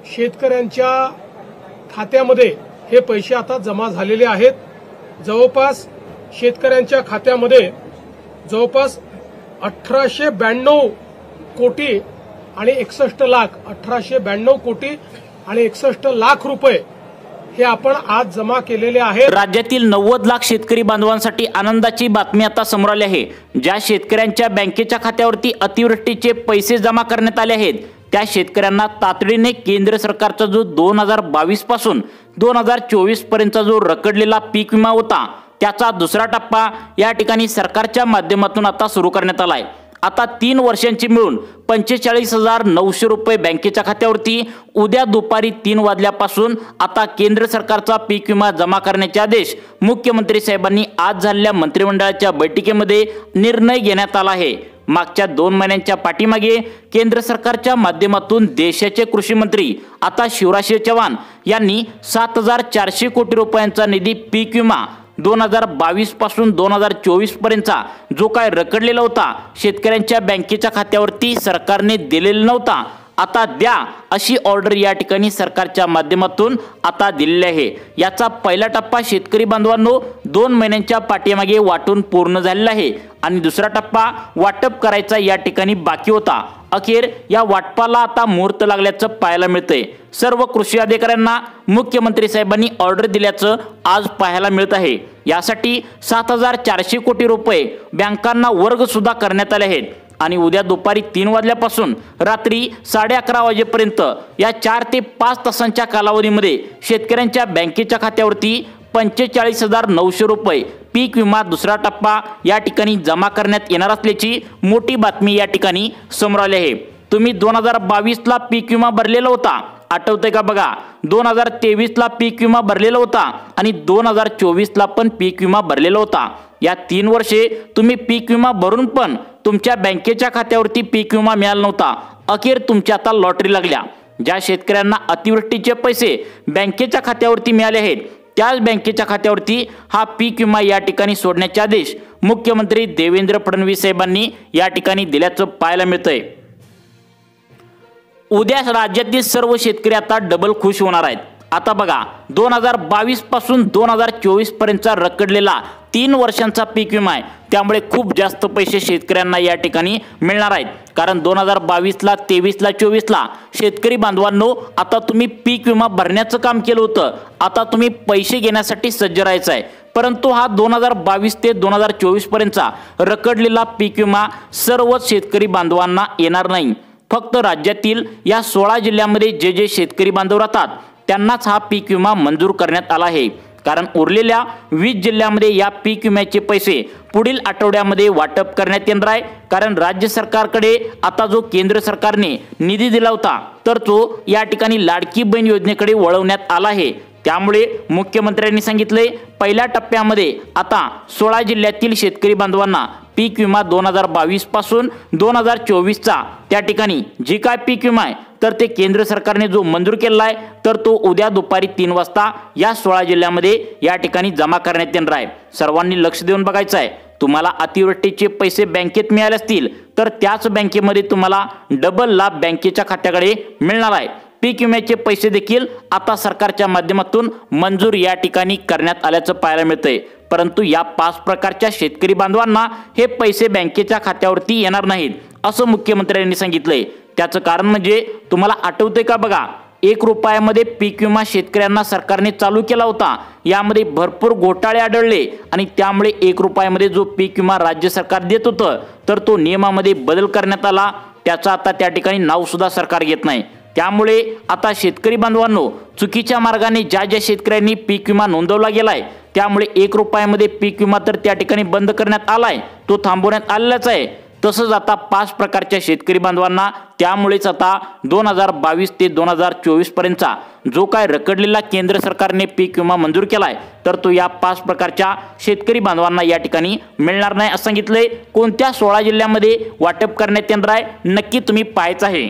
शेतकऱ्यांच्या खात्यामध्ये हे पैसे आता जमा झालेले आहेत। जवळपास शेतकऱ्यांच्या खात्यामध्ये जवळपास 1892 कोटी आणि 61 लाख 1892 कोटी आणि 61 लाख रुपये हे आपण आज जमा केलेले आहेत। राज्यातील 90 लाख शेतकरी बांधवांसाठी आनंदाची बातमी आता समोर आली आहे। ज्या शेतकऱ्यांच्या बँकेच्या खात्यावरती अतिवृष्टीचे पैसे जमा करण्यात आले आहेत त्या शेतकऱ्यांना तातडीने केंद्र सरकारचा जो 2022 पासून 2024 पर्यंतचा जो रखडलेला पीक विमा होता त्याचा दुसरा टप्पा या ठिकाणी सरकारच्या माध्यमातून आता सुरू करण्यात आलाय। आता 3 वर्षांची मिळून 45,900 रुपये बँकेच्या खात्यावरती उद्या दुपारी 3 वाजल्यापासून आता केंद्र सरकारचा पीक विमा जमा करण्याचे आदेश मुख्यमंत्री साहेबांनी आज झालेल्या मंत्रिमंडळाच्या बैठकीमध्ये निर्णय घेण्यात आला आहे। मागच्या 2 महिन्यांच्या पाठीमागे केंद्र सरकारच्या माध्यमातून देशाचे कृषी मंत्री आता शिवराज चौहान यांनी 7,400 कोटी रुपयांचा निधी पीक विमा 2022 पासून 2024 पर्यंतचा जो काय रखडलेला होता शेतकऱ्यांच्या बँकेच्या खात्यावरती सरकारने दिलेला नव्हता आता द्या अशी ऑर्डर या ठिकाणी सरकारच्या माध्यमातून आता दिलेली आहे। याचा पहिला टप्पा शेतकरी बांधवांनो 2 महिन्यांच्या पाठीमागे वाटून पूर्ण झालेला आहे आणि दुसरा टप्पा वाटप करायचा या ठिकाणी बाकी होता। अखेर या वाटपाला आता मुहूर्त लागल्याचं पाहायला मिळतंय। सर्व कृषी अधिकाऱ्यांना मुख्यमंत्री साहेबांनी ऑर्डर दिल्याचं आज पाहायला मिळत आहे। यासाठी 7,400 कोटी रुपये बँकांना वर्ग सुद्धा करण्यात आले आहेत आणि उद्या दुपारी 3 वाजल्यापासून रात्री 11:30 वाजेपर्यंत या 4 ते 5 तासांच्या कालावधीमध्ये शेतकऱ्यांच्या बँकेच्या खात्यावरती 45,900 रुपये पीक विमा दुसरा टप्पा या ठिकाणी जमा करण्यात येणार असल्याची मोठी बातमी या ठिकाणी समोर आली आहे। तुम्ही 2022 ला पीक विमा भरलेला होता आठवतंय का बघा 2023 ला पीक विमा भरलेला होता आणि 2024 ला पण पीक विमा भरलेला होता। या 3 वर्षे तुम्ही पीक विमा भरून पण तुमच्या बँकेच्या खात्यावरती पीक विमा मिळाला नव्हता। अखेर तुमच्या आता लॉटरी लागल्या। ज्या शेतकऱ्यांना अतिवृष्टीचे पैसे बँकेच्या खात्यावरती मिळाले आहेत त्याच बँकेच्या खात्यावरती हा पीक विमा या ठिकाणी सोडण्याचे आदेश मुख्यमंत्री देवेंद्र फडणवीस साहेबांनी या ठिकाणी दिल्याचं पाहायला मिळतंय। उद्या राज्यातील सर्व शेतकरी आता डबल खुश होणार आहेत। आता बघा 2022 पासून 2024 पर्यंतचा रखडलेला 3 वर्षांचा पीक विमा आहे त्यामुळे खूप जास्त पैसे शेतकऱ्यांना या ठिकाणी मिळणार आहेत। कारण 2022 ला 23 ला 24 ला शेतकरी बांधवांनो आता तुम्ही पीक विमा भरण्याचं काम केलं होतं आता तुम्ही पैसे घेण्यासाठी सज्ज राहायचं आहे। परंतु हा 2022 ते 2024 पर्यंतचा रखडलेला पीक विमा सर्वच शेतकरी बांधवांना येणार नाही। फक्त राज्यातील या 16 जिल्ह्यांमध्ये जे शेतकरी बांधव राहतात त्यांनाच हा पीक विमा मंजूर करण्यात आला आहे। कारण उरलेल्या 20 जिल्ह्यांमध्ये या पीक विम्याचे पैसे पुढील आठवड्यामध्ये वाटप करण्यात येणार आहे। कारण राज्य सरकारकडे आता जो केंद्र सरकारने निधी दिला होता तर तो या ठिकाणी लाडकी बहीण योजनेकडे वळवण्यात आला आहे। त्यामुळे मुख्यमंत्र्यांनी सांगितले पहिल्या टप्प्यामध्ये आता 16 जिल्ह्यातील शेतकरी बांधवांना पीक विमा 2022 पासून 2024 चा त्या ठिकाणी जी काय पीक विमा आहे तर ते केंद्र सरकारने जो मंजूर केला आहे तर तो उद्या दुपारी 3 वाजता या 16 जिल्ह्यांमध्ये या ठिकाणी जमा करण्यात येणार आहे। सर्वांनी लक्ष देऊन बघायचं आहे। तुम्हाला अतिवृष्टीचे पैसे बँकेत मिळाले असतील तर त्याच बँकेमध्ये तुम्हाला डबल लाभ बँकेच्या खात्याकडे मिळणार आहे। पीक विम्याचे पैसे देखील आता सरकारच्या माध्यमातून मंजूर या ठिकाणी करण्यात आल्याचं पाहायला मिळतंय। परंतु या 5 प्रकारच्या शेतकरी बांधवांना हे पैसे बँकेच्या खात्यावरती येणार नाहीत असं मुख्यमंत्र्यांनी सांगितलंय। त्याचं कारण म्हणजे तुम्हाला आठवतंय का बघा 1 रुपयामध्ये पीक विमा शेतकऱ्यांना सरकारने चालू केला होता यामध्ये भरपूर घोटाळे आढळले आणि त्यामुळे 1 रुपयामध्ये जो पीक विमा राज्य सरकार देत होतं तर तो नियमामध्ये बदल करण्यात आला त्याचा आता त्या ठिकाणी नाव सुद्धा सरकार घेत नाही। त्यामुळे आता शेतकरी बांधवांनो चुकीच्या मार्गाने ज्या शेतकऱ्यांनी पीक विमा नोंदवला गेलाय त्यामुळे 1 रुपयामध्ये पीक विमा तर त्या ठिकाणी बंद करण्यात आलाय तो थांबवण्यात आलेलाच आहे। तसंच आता 5 प्रकारच्या शेतकरी बांधवांना त्यामुळेच आता 2022 ते 2024 पर्यंतचा जो काय रखडलेला केंद्र सरकारने पीक विमा मंजूर केलाय तर तो या 5 प्रकारच्या शेतकरी बांधवांना या ठिकाणी मिळणार नाही असं सांगितलंय। कोणत्या 16 जिल्ह्यांमध्ये वाटप करण्यात येणार आहे नक्की तुम्ही पाहायचं आहे।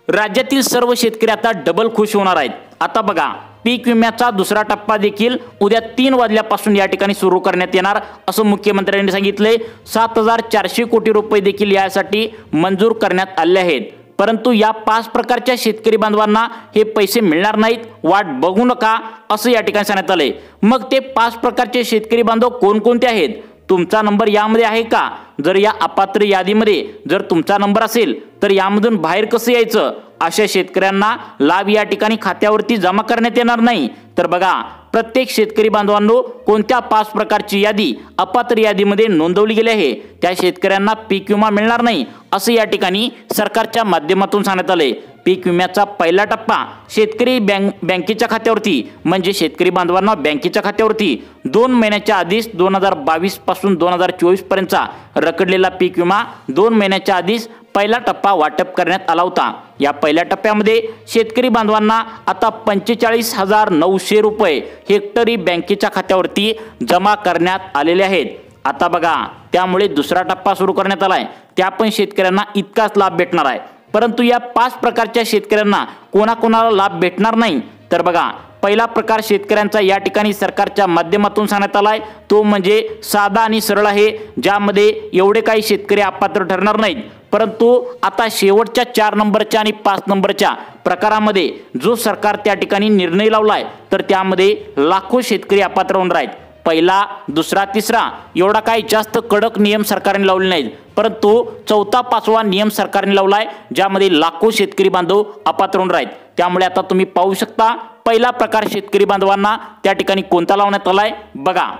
राज्यातील सर्व शेतकरी आता डबल खुश होणार आहेत। आता बघा पीक विम्याचा दुसरा टप्पा देखील उद्या 3 वाजल्यापासून या ठिकाणी सुरू करण्यात येणार असं मुख्यमंत्र्यांनी सांगितले। 7,400 कोटी रुपये देखील यासाठी मंजूर करण्यात आले आहेत। परंतु या 5 प्रकारच्या शेतकरी बांधवांना हे पैसे मिळणार नाहीत, वाट बघू नका असं या ठिकाणी सांगण्यात आलंय। मग ते 5 प्रकारचे शेतकरी बांधव कोणकोणते आहेत, तुमचा नंबर यामध्ये आहे का? जर या अपात्र यादीमध्ये जर तुमचा नंबर असेल तर यामधून बाहेर कसं यायचं? अशा शेतकऱ्यांना लाभ या ठिकाणी खात्यावरती जमा करण्यात येणार नाही। तर बघा, प्रत्येक शेतकरी बांधवांनो कोणत्या 5 प्रकारची यादी अपात्र यादीमध्ये नोंदवली गेली आहे त्या शेतकऱ्यांना पीक विमा मिळणार नाही असं या ठिकाणी सरकारच्या माध्यमातून सांगण्यात आले। पीक विम्याचा पहिला टप्पा शेतकरी बँकेच्या खात्यावरती म्हणजे शेतकरी बांधवांना बँकेच्या खात्यावरती 2 महिन्याच्या आधीच 2022 पासून 2024 पर्यंतचा रखडलेला पीक विमा 2 महिन्याच्या आधीच पहिला टप्पा वाटप करण्यात आला होता। या पहिल्या टप्प्यामध्ये शेतकरी बांधवांना आता 45,900 रुपये हेक्टरी बँकेच्या खात्यावरती जमा करण्यात आलेले आहेत। आता बघा, त्यामुळे दुसरा टप्पा सुरू करण्यात आलाय, त्या पण शेतकऱ्यांना इतकाच लाभ भेटणार आहे। परंतु या 5 प्रकारच्या शेतकऱ्यांना कोणाकोणाला लाभ भेटणार नाही। तर बघा, पहिला प्रकार शेतकऱ्यांचा या ठिकाणी सरकारच्या माध्यमातून सांगण्यात आलाय तो म्हणजे साधा आणि सरळ आहे, ज्यामध्ये एवढे काही शेतकरी अपात्र ठरणार नाहीत। परंतु आता शेवटच्या 4 नंबरच्या आणि 5 नंबरच्या प्रकारामध्ये जो सरकार त्या ठिकाणी निर्णय लावलाय तर त्यामध्ये लाखो शेतकरी अपात्र होणार आहेत। पहिला, दुसरा, तिसरा एवढा काही जास्त कडक नियम सरकारने लावले नाहीत, परंतु चौथा 5वा नियम सरकारने लावलाय ज्यामध्ये लाखो शेतकरी बांधव अपात्र होणार आहेत। त्यामुळे आता तुम्ही पाहू शकता पहिला प्रकार शेतकरी बांधवांना त्या ठिकाणी कोणता लावण्यात आलाय बघा।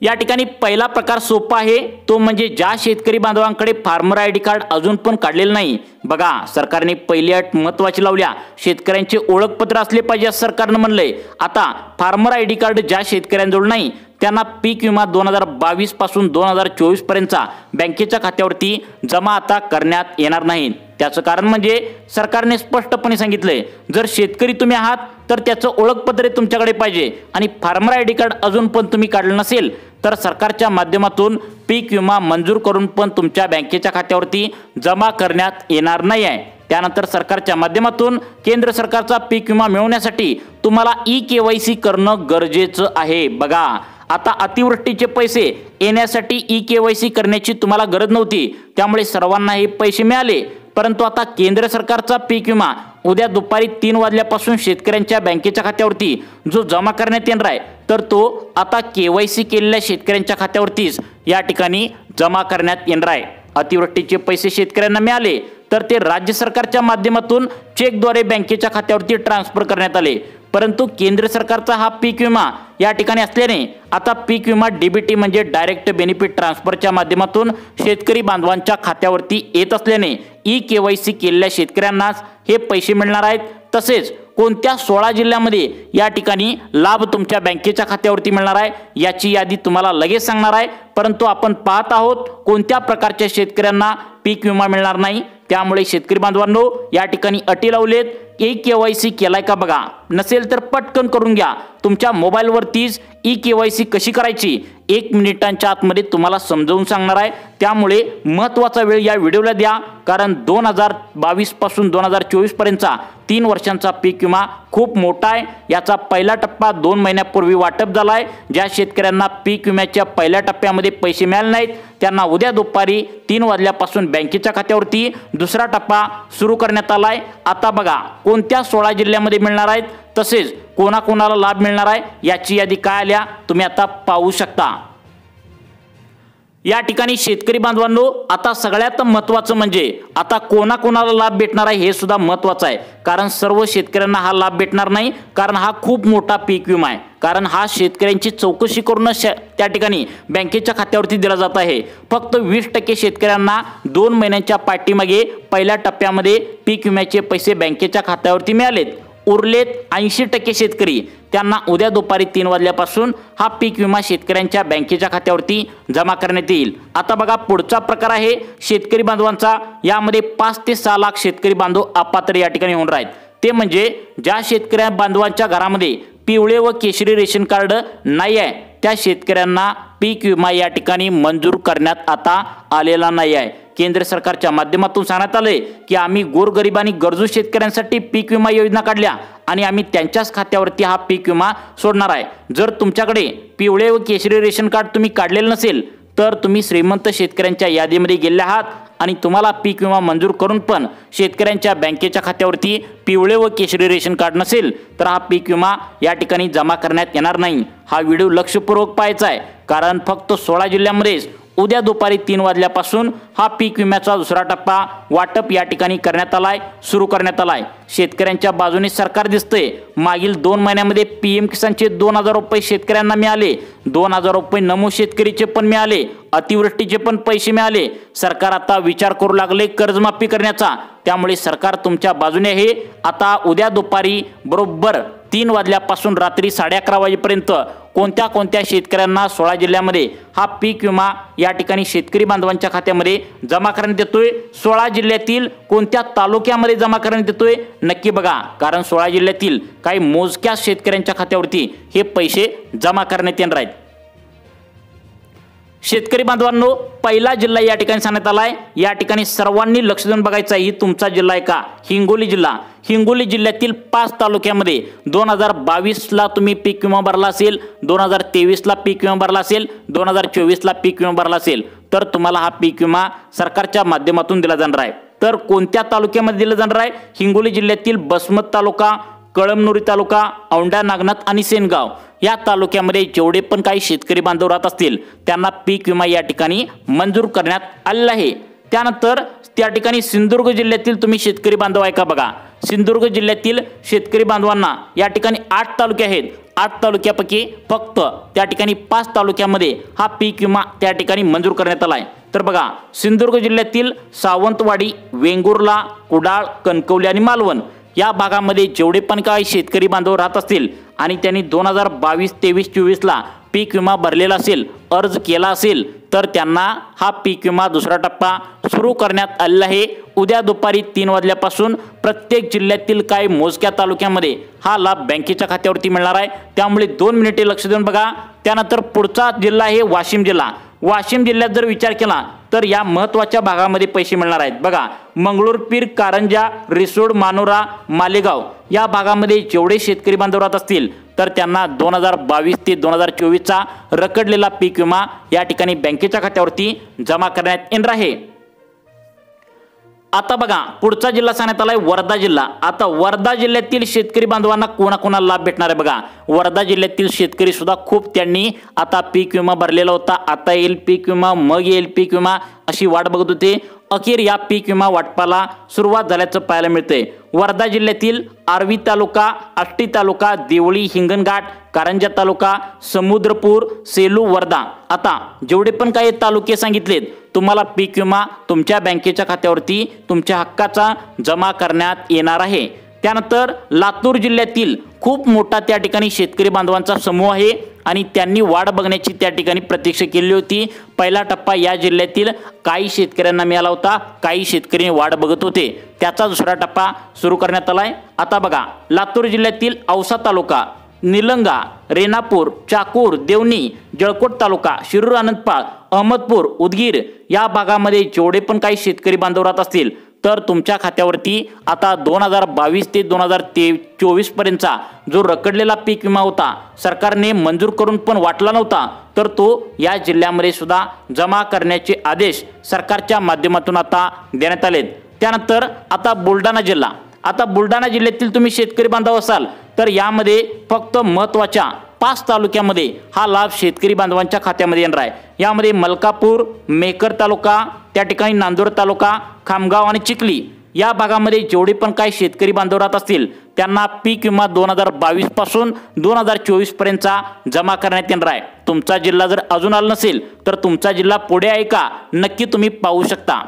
या ठिकाणी पहिला प्रकार सोपा आहे, तो म्हणजे ज्या शेतकरी बांधवांकडे फार्मर आयडी कार्ड अजून पण काढलेलं नाही। बघा, सरकारने पहिली अट महत्त्वाची लावल्या, शेतकऱ्यांचे ओळखपत्र असले पाहिजे असं सरकारने म्हणलंय। आता फार्मर आयडी कार्ड ज्या शेतकऱ्यांजवळ नाही त्यांना पीक विमा 2022 पासून 2024 पर्यंतचा बँकेच्या खात्यावरती जमा आता करण्यात येणार नाही। त्याचं कारण म्हणजे सरकारने स्पष्टपणे सांगितलंय, जर शेतकरी तुम्ही आहात तर त्याचं ओळखपत्र तुमच्याकडे पाहिजे आणि फार्मर आयडी कार्ड अजून पण तुम्ही काढलं नसेल तर सरकारच्या माध्यमातून पीक विमा मंजूर करून पण तुमच्या बँकेच्या खात्यावरती जमा करण्यात येणार नाही आहे। त्यानंतर सरकारच्या माध्यमातून केंद्र सरकारचा पीक विमा मिळवण्यासाठी तुम्हाला ई-KYC करणं गरजेचं आहे। बघा, आता अतिवृष्टीचे पैसे येण्यासाठी ई-KYC करण्याची तुम्हाला गरज नव्हती, त्यामुळे सर्वांना हे पैसे मिळाले। परंतु आता केंद्र सरकारचा पीक विमा उद्या दुपारी 3 वाजल्यापासून शेतकऱ्यांच्या बँकेच्या खात्यावरती जो जमा करण्यात येणार आहे तर तो आता KYC केलेल्या शेतकऱ्यांच्या खात्यावरतीच या ठिकाणी जमा करण्यात येणार आहे। अतिवृष्टीचे पैसे शेतकऱ्यांना मिळाले तर ते राज्य सरकारच्या माध्यमातून चेकद्वारे बँकेच्या खात्यावरती ट्रान्सफर करण्यात आले। परंतु केंद्र सरकारचा हा पीक विमा या ठिकाणी असल्याने आता पीक विमा DBT म्हणजे डायरेक्ट बेनिफिट ट्रान्सफरच्या माध्यमातून शेतकरी बांधवांच्या खात्यावरती येत असल्याने ई-KYC केलेल्या शेतकऱ्यांनाच हे पैसे मिळणार आहेत। तसेच कोणत्या 16 जिल्ह्यामध्ये या ठिकाणी लाभ तुमच्या बँकेच्या खात्यावरती मिळणार आहे याची यादी तुम्हाला लगेच सांगणार आहे। परंतु आपण पाहत आहोत कोणत्या प्रकारच्या शेतकऱ्यांना पीक विमा मिळणार नाही। त्यामुळे शेतकरी बांधवांनो या ठिकाणी अटी लावलेत, ई-KYC केलाय का बघा, नसेल तर पटकन करून घ्या। तुमच्या मोबाईलवरतीच ई-KYC कशी करायची 1 मिनिटांच्या आतमध्ये तुम्हाला समजावून सांगणार आहे। त्यामुळे महत्त्वाचा वेळ या व्हिडिओला द्या, कारण 2022 पासून 2024 पर्यंतचा 3 वर्षांचा पीक विमा खूप मोठा आहे। याचा पहिला टप्पा 2 महिन्यापूर्वी वाटप झाला आहे। ज्या शेतकऱ्यांना पीक विम्याच्या पहिल्या टप्प्यामध्ये पैसे मिळाले नाहीत त्यांना उद्या दुपारी 3 वाजल्यापासून बँकेच्या खात्यावरती दुसरा टप्पा सुरू करण्यात आलाय। आता बघा कोणत्या 16 जिल्ह्यामध्ये मिळणार आहेत तसेच कोणाकोणाला लाभ मिळणार आहे याची यादी काय आल्या तुम्ही आता पाहू शकता। या ठिकाणी शेतकरी बांधवांनो आता सगळ्यात महत्त्वाचं म्हणजे आता कोणाकोणाला लाभ भेटणार आहे हे सुद्धा महत्त्वाचं आहे, कारण सर्व शेतकऱ्यांना हा लाभ भेटणार नाही, कारण हा खूप मोठा पीक विमा आहे। कारण हा शेतकऱ्यांची चौकशी करून त्या ठिकाणी बँकेच्या खात्यावरती दिला जात आहे। फक्त 20% शेतकऱ्यांना 2 महिन्यांच्या पाठीमागे पहिल्या टप्प्यामध्ये पीक विम्याचे पैसे बँकेच्या खात्यावरती मिळालेत। उरलेत 80% शेतकरी त्यांना उद्या दुपारी 3 वाजल्यापासून हा पीक विमा शेतकऱ्यांच्या बँकेच्या खात्यावरती जमा करण्यात येईल। आता बघा पुढचा प्रकार आहे शेतकरी बांधवांचा, यामध्ये 5 ते 6 लाख शेतकरी बांधव अपात्र या ठिकाणी होणार आहेत। ते म्हणजे ज्या शेतकऱ्या बांधवांच्या घरामध्ये पिवळे व केशरी रेशन कार्ड नाही आहे त्या शेतकऱ्यांना पीक विमा या ठिकाणी मंजूर करण्यात आता आलेला नाही आहे। केंद्र सरकारच्या माध्यमातून सांगण्यात आले की आम्ही गोरगरीब आणि गरजू शेतकऱ्यांसाठी पीक विमा योजना काढल्या आणि आम्ही त्यांच्याच खात्यावरती हा पीक विमा सोडणार आहे। जर तुमच्याकडे पिवळे व केशरी रेशन कार्ड तुम्ही काढलेलं नसेल तर तुम्ही श्रीमंत शेतकऱ्यांच्या यादीमध्ये गेले आहात आणि तुम्हाला पीक विमा मंजूर करून पण शेतकऱ्यांच्या बँकेच्या खात्यावरती पिवळे व केशरी रेशन कार्ड नसेल तर हा पीक विमा या ठिकाणी जमा करण्यात येणार नाही। हा व्हिडिओ लक्षपूर्वक पाहायचा आहे, कारण फक्त 16 जिल्ह्यांमध्येच उद्या दुपारी 3 वाजल्यापासून हा पीक विम्याचा दुसरा टप्पा वाटप या ठिकाणी करण्यात आलाय, सुरू करण्यात आलाय। शेतकऱ्यांच्या बाजूने सरकार दिसतंय। मागील 2 महिन्यामध्ये पीएम किसानचे 2000 रुपये शेतकऱ्यांना मिळाले, 2000 रुपये नमो शेतकरीचे पण मिळाले, अतिवृष्टीचे पण पैसे मिळाले। सरकार आता विचार करू लागले कर्जमाफी करण्याचा, त्यामुळे सरकार तुमच्या बाजूने आहे। आता उद्या दुपारी बरोबर 3 वाजल्यापासून रात्री 11:30 वाजेपर्यंत कोणत्या कोणत्या शेतकऱ्यांना 16 जिल्ह्यामध्ये हा पीक विमा या ठिकाणी शेतकरी बांधवांच्या खात्यामध्ये जमा करण्यात येतोय, 16 जिल्ह्यातील कोणत्या तालुक्यामध्ये जमा करण्यात येतोय नक्की बघा, कारण 16 जिल्ह्यातील काही मोजक्या शेतकऱ्यांच्या खात्यावरती हे पैसे जमा करण्यात येणार आहेत। शेतकरी बांधवांनो, पहिला जिल्हा या ठिकाणी सांगण्यात आलाय, या ठिकाणी सर्वांनी लक्ष देऊन बघायचं आहे। ही तुमचा जिल्हा आहे का? हिंगोली जिल्हा। हिंगोली जिल्ह्यातील 5 तालुक्यामध्ये 2022ला तुम्ही पीक विमा भरला असेल, 2023ला पीक विमा भरला असेल, 2024ला पीक विमा भरला असेल तर तुम्हाला हा पीक विमा सरकारच्या माध्यमातून दिला जाणार आहे। तर कोणत्या तालुक्यामध्ये दिला जाणार आहे? हिंगोली जिल्ह्यातील बसमत तालुका, कळमनुरी तालुका, औंढा नागनाथ आणि सेनगाव या तालुक्यामध्ये जेवढे पण काही शेतकरी बांधव राहत असतील त्यांना पीक विमा या ठिकाणी मंजूर करण्यात आलेला आहे। त्यानंतर त्या ठिकाणी सिंधुदुर्ग जिल्ह्यातील तुम्ही शेतकरी बांधव आहे का बघा। सिंधुदुर्ग जिल्ह्यातील शेतकरी बांधवांना या ठिकाणी 8 तालुके आहेत। 8 तालुक्यापैकी फक्त त्या ठिकाणी 5 तालुक्यामध्ये हा पीक विमा त्या ठिकाणी मंजूर करण्यात आला आहे। तर बघा, सिंधुदुर्ग जिल्ह्यातील सावंतवाडी, वेंगुर्ला, कुडाळ, कणकवली आणि मालवण या भागामध्ये जेवढे पण काही शेतकरी बांधव राहत असतील आणि त्यांनी 2022, 23, 24ला पीक विमा भरलेला असेल, अर्ज केला असेल तर त्यांना हा पीक विमा दुसरा टप्पा सुरू करण्यात आलेला आहे। उद्या दुपारी 3 वाजल्यापासून प्रत्येक जिल्ह्यातील काही मोजक्या तालुक्यामध्ये हा लाभ बँकेच्या खात्यावरती मिळणार आहे, त्यामुळे 2 मिनिटे लक्ष देऊन बघा। त्यानंतर पुढचा जिल्हा आहे वाशिम जिल्हा। वाशिम जिल्ह्यात जर विचार केला तर या महत्त्वाच्या भागामध्ये पैसे मिळणार आहेत बघा। मंगळूरपीर, कारंजा, रिसोड, मानोरा, मालेगाव या भागामध्ये जेवढे शेतकरी बांधव राहत असतील तर त्यांना 2022 ते 2024चा रखडलेला पीक विमा या ठिकाणी बँकेच्या खात्यावरती जमा करण्यात येणार आहे। आता बघा, पुढचा जिल्हा सांगण्यात आलाय वर्धा जिल्हा। आता वर्धा जिल्ह्यातील शेतकरी बांधवांना कोणाकोणाला लाभ भेटणार आहे बघा। वर्धा जिल्ह्यातील शेतकरी सुद्धा खूप त्यांनी आता पीक विमा भरलेला होता, आता येईल पीक विमा, मग येईल पीक विमा अशी वाट बघत होते। अखेर या पीक विमा वाटपाला सुरुवात झाल्याचं पाहायला मिळतंय। वर्धा जिल्ह्यातील आर्वी तालुका, आष्टी तालुका, देवळी, हिंगणघाट, कारंजा तालुका, समुद्रपूर, सेलू, वर्धा आता जेवढे पण काही तालुके सांगितलेत तुम्हाला पीक विमा तुमच्या बँकेच्या खात्यावरती तुमच्या हक्काचा जमा करण्यात येणार आहे। त्यानंतर लातूर जिल्ह्यातील खूप मोठा त्या ठिकाणी शेतकरी बांधवांचा समूह आहे आणि त्यांनी वाट बघण्याची त्या ठिकाणी प्रतीक्षा केली होती। पहिला टप्पा या जिल्ह्यातील काही शेतकऱ्यांना मिळाला होता, काही शेतकरी वाट बघत होते, त्याचा दुसरा टप्पा सुरू करण्यात आलाय। आता बघा, लातूर जिल्ह्यातील औसा तालुका, निलंगा, रेणापूर, चाकूर, देवणी, जळकोट तालुका, शिरूर, आनंदपाळ, अहमदपूर, उदगीर या भागामध्ये जेवढे पण काही शेतकरी बांधव राहत असतील तर तुमच्या खात्यावरती आता 2022 ते 2024 पर्यंतचा जो रखडलेला पीक विमा होता सरकारने मंजूर करून पण वाटला नव्हता तर तो या जिल्ह्यामध्ये सुद्धा जमा करण्याचे आदेश सरकारच्या माध्यमातून आता देण्यात आलेत। त्यानंतर आता बुलढाणा जिल्हा। आता बुलढाणा जिल्ह्यातील तुम्ही शेतकरी बांधव असाल तर यामध्ये फक्त महत्त्वाच्या 5 तालुक्यामध्ये हा लाभ शेतकरी बांधवांच्या खात्यामध्ये येणार आहे। यामध्ये मलकापूर, मेकर तालुका, त्या ठिकाणी नांदूर तालुका, खामगाव आणि चिखली या भागामध्ये जेवढे पण काही शेतकरी बांधव राहत असतील त्यांना पीक विमा 2022 पासून 2024 पर्यंतचा जमा करण्यात येणार आहे। तुमचा जिल्हा जर अजून आला नसेल तर तुमचा जिल्हा पुढे आहे का नक्की तुम्ही पाहू शकता।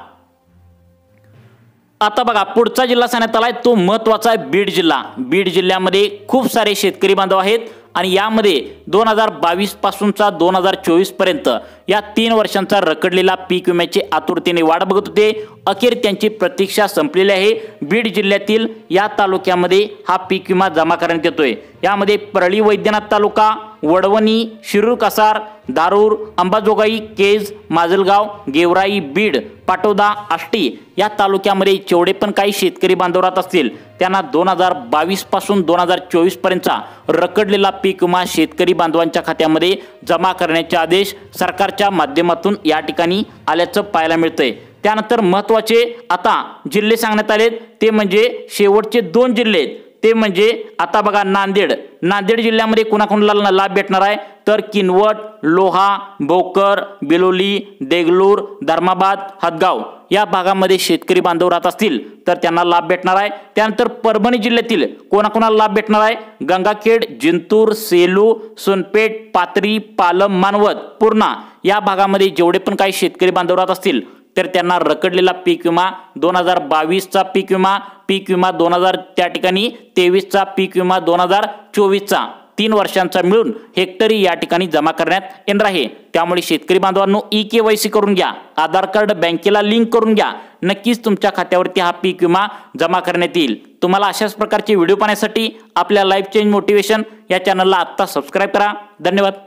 आता बघा, पुढचा जिल्हा सांगण्यात आलाय तो महत्त्वाचा आहे बीड जिल्हा। बीड जिल्ह्यामध्ये खूप सारे शेतकरी बांधव आहेत आणि यामध्ये 2022 पासूनचा 2024 पर्यंत या 3 वर्षांचा रखडलेला पीक विम्याची आतुरतेने वाट बघत होते। अखेर त्यांची प्रतीक्षा संपलेली आहे। बीड जिल्ह्यातील या तालुक्यामध्ये हा पीक विमा जमा करण्यात येतोय। यामध्ये परळी वैद्यनाथ तालुका, वडवणी, शिरूर, कसार, धारूर, अंबाजोगाई, केज, माजलगाव, गेवराई, बीड, पाटोदा, आष्टी या तालुक्यामध्ये जेवढे पण काही शेतकरी बांधव राहत असतील त्यांना 2022 पासून 2024 पर्यंतचा रखडलेला पीक विमा शेतकरी बांधवांच्या खात्यामध्ये जमा करण्याचे आदेश सरकारच्या माध्यमातून या ठिकाणी आल्याचं पाहायला मिळतंय। त्यानंतर महत्त्वाचे आता जिल्हे सांगण्यात आलेत, ते म्हणजे शेवटचे 2 जिल्हे आहेत, ते म्हणजे आता बघा नांदेड जिल्ह्यामध्ये कुणाकुणाला लाभ भेटणार आहे, तर किनवट, लोहा, भोकर, बिलोली, देगलूर, धर्माबाद, हदगाव या भागामध्ये शेतकरी बांधव राहत असतील तर त्यांना लाभ भेटणार आहे। त्यानंतर परभणी जिल्ह्यातील कोणाकोणाला लाभ भेटणार आहे, गंगाखेड, जिंतूर, सेलू, सोनपेठ, पाथरी, पालम, मानवत, पूर्णा या भागामध्ये जेवढे पण काही शेतकरी बांधव राहत असतील तर त्यांना रखडलेला पीक विमा 2022चा पीक विमा 2000 त्या ठिकाणी 23चा पीक विमा 2024चा 3 वर्षांचा मिळून हेक्टरी या ठिकाणी जमा करण्यात येणार आहे। त्यामुळे शेतकरी बांधवांनो ई-KYC करून घ्या, आधार कार्ड बँकेला लिंक करून घ्या, नक्कीच तुमच्या खात्यावरती हा पीक विमा जमा करण्यात येईल। तुम्हाला अशाच प्रकारचे व्हिडिओ पाहण्यासाठी आपल्या लाईफ चेंज मोटिवेशन या चॅनलला आत्ता सबस्क्राईब करा। धन्यवाद।